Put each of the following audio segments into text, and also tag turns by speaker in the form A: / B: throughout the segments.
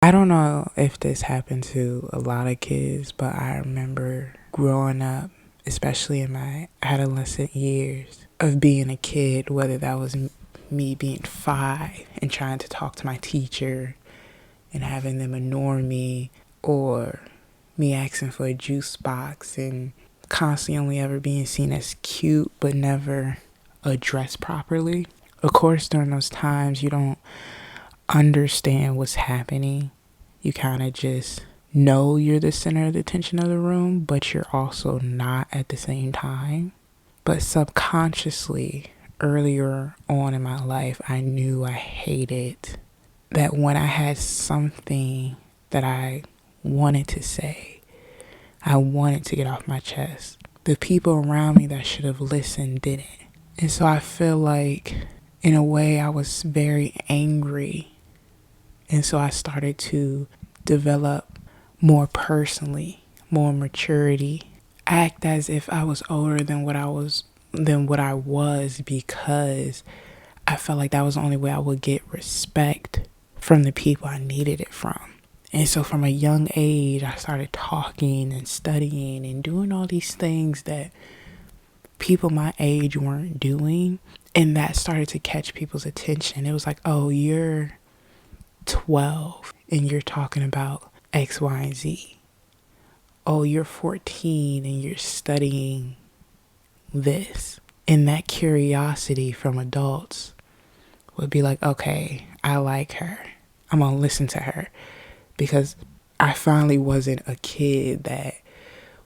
A: I don't know if this happened to a lot of kids, but I remember growing up, especially in my adolescent years, of being a kid, whether that was me being 5 and trying to talk to my teacher and having them ignore me, or me asking for a juice box and constantly only ever being seen as cute but never addressed properly. Of course, during those times, you don't understand what's happening. You kind of just know you're the center of the attention of the room, but you're also not at the same time. But subconsciously, earlier on in my life, I knew I hated that when I had something that I wanted to say, I wanted to get off my chest, the people around me that should have listened didn't. And so I feel like, in a way, I was very angry. And so I started to develop more personally, more maturity, act as if I was older than what I was because I felt like that was the only way I would get respect from the people I needed it from. And so from a young age, I started talking and studying and doing all these things that people my age weren't doing. And that started to catch people's attention. It was like, oh, you're 12 and you're talking about X, Y, and Z. Oh, you're 14 and you're studying this. And that curiosity from adults would be like, okay, I like her. I'm going to listen to her. Because I finally wasn't a kid that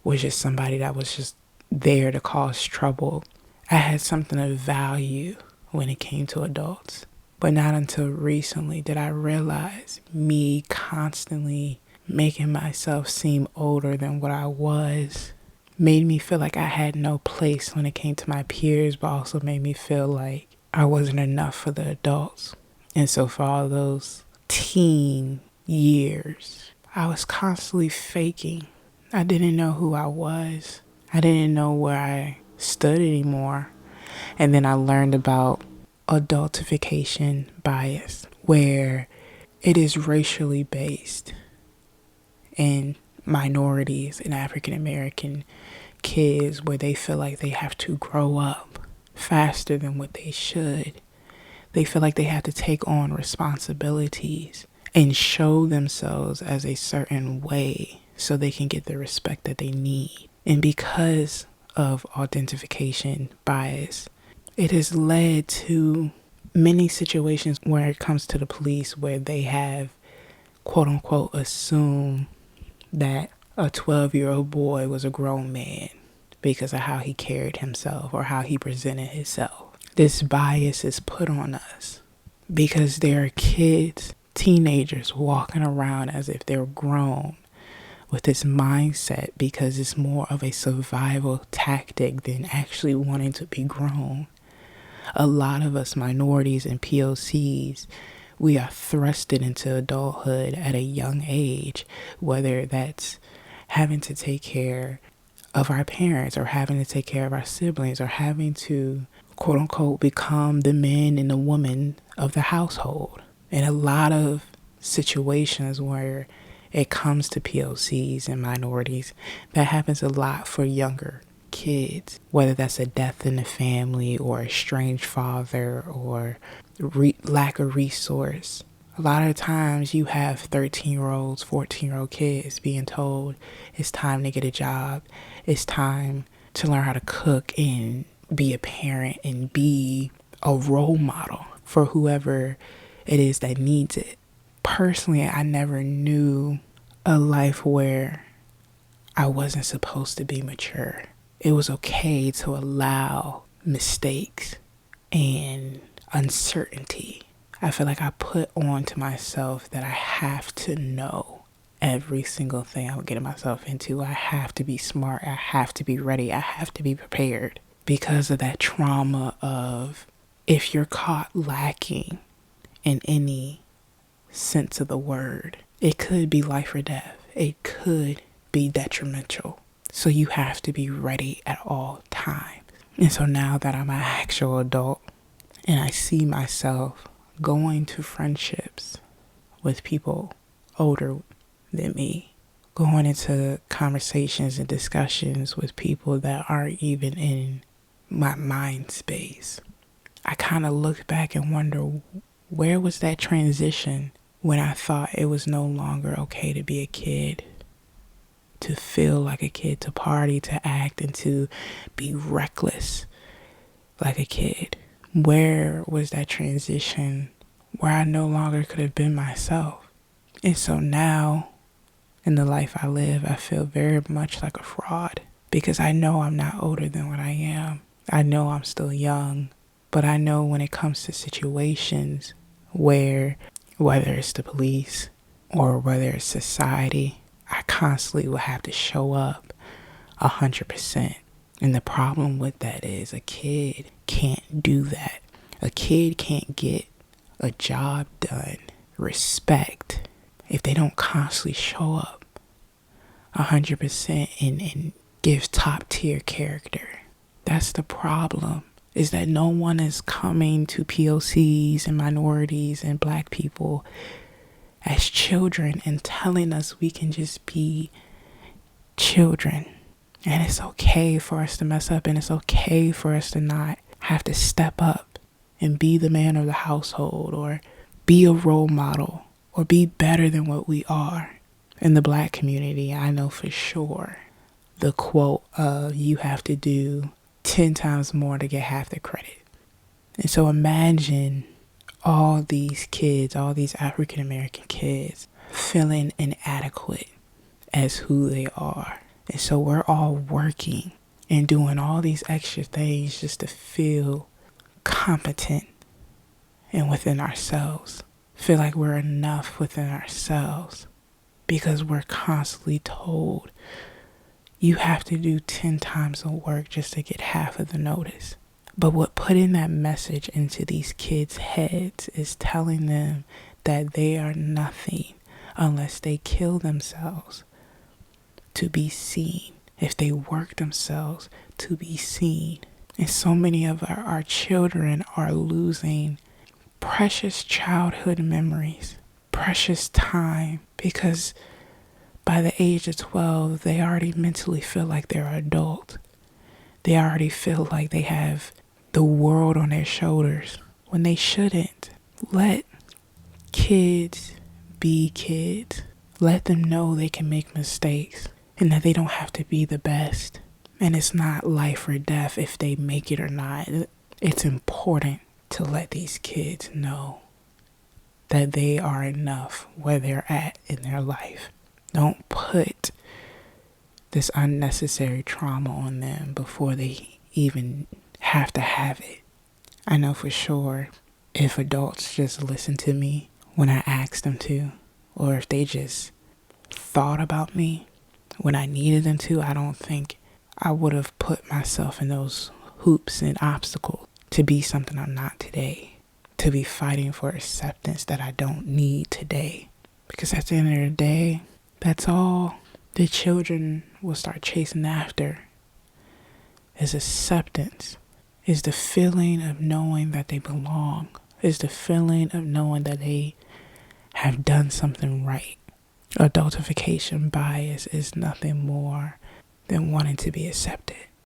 A: was just somebody that was just there to cause trouble. I had something of value when it came to adults. But not until recently did I realize me constantly making myself seem older than what I was made me feel like I had no place when it came to my peers, but also made me feel like I wasn't enough for the adults. And so for all those teen years, I was constantly faking. I didn't know who I was. I didn't know where I stood anymore. And then I learned about adultification bias, where it is racially based, and minorities and African American kids, where they feel like they have to grow up faster than what they should. They feel like they have to take on responsibilities and show themselves as a certain way so they can get the respect that they need. And because of identification bias, it has led to many situations where it comes to the police where they have, quote unquote, assumed that a 12-year-old boy was a grown man because of how he carried himself or how he presented himself. This bias is put on us because there are kids, teenagers walking around as if they're grown with this mindset because it's more of a survival tactic than actually wanting to be grown. A lot of us minorities and POCs, we are thrusted into adulthood at a young age, whether that's having to take care of our parents or having to take care of our siblings or having to, quote unquote, become the men and the women of the household. And a lot of situations where it comes to POCs and minorities, that happens a lot for younger kids, whether that's a death in the family or a estranged father or lack of resource. A lot of times you have 13-year-olds, 14-year-old kids being told it's time to get a job. It's time to learn how to cook and be a parent and be a role model for whoever it is that needs it. Personally, I never knew a life where I wasn't supposed to be mature. It was okay to allow mistakes and uncertainty. I feel like I put on to myself that I have to know every single thing I would get myself into. I have to be smart. I have to be ready. I have to be prepared because of that trauma of, if you're caught lacking in any sense of the word, it could be life or death. It could be detrimental. So you have to be ready at all times. And so now that I'm an actual adult and I see myself going to friendships with people older than me, going into conversations and discussions with people that aren't even in my mind space. I kind of look back and wonder, where was that transition when I thought it was no longer okay to be a kid, to feel like a kid, to party, to act, and to be reckless like a kid? Where was that transition where I no longer could have been myself? And so now, in the life I live, I feel very much like a fraud because I know I'm not older than what I am. I know I'm still young, but I know when it comes to situations where, whether it's the police or whether it's society, I constantly will have to show up 100%. And the problem with that is a kid can't do that. A kid can't get a job done, respect, if they don't constantly show up 100% and give top tier character. That's the problem, is that no one is coming to POCs and minorities and black people as children and telling us we can just be children. And it's okay for us to mess up, and it's okay for us to not have to step up and be the man of the household or be a role model or be better than what we are. In the black community, I know for sure the quote of you have to do 10 times more to get half the credit. And so imagine all these kids, all these African American kids feeling inadequate as who they are. And so we're all working and doing all these extra things just to feel competent and within ourselves. Feel like we're enough within ourselves because we're constantly told you have to do 10 times the work just to get half of the notice. But what putting that message into these kids' heads is telling them that they are nothing unless they kill themselves to be seen, if they work themselves to be seen. And so many of our children are losing precious childhood memories, precious time, because by the age of 12, they already mentally feel like they're an adult. They already feel like they have the world on their shoulders when they shouldn't. Let kids be kids. Let them know they can make mistakes and that they don't have to be the best. And it's not life or death if they make it or not. It's important to let these kids know that they are enough where they're at in their life. Don't put this unnecessary trauma on them before they even have to have it. I know for sure if adults just listen to me when I ask them to, or if they just thought about me when I needed them to, I don't think I would have put myself in those hoops and obstacles to be something I'm not today, to be fighting for acceptance that I don't need today. Because at the end of the day, that's all the children will start chasing after is acceptance, is the feeling of knowing that they belong, is the feeling of knowing that they have done something right. Adultification bias is nothing more than wanting to be accepted.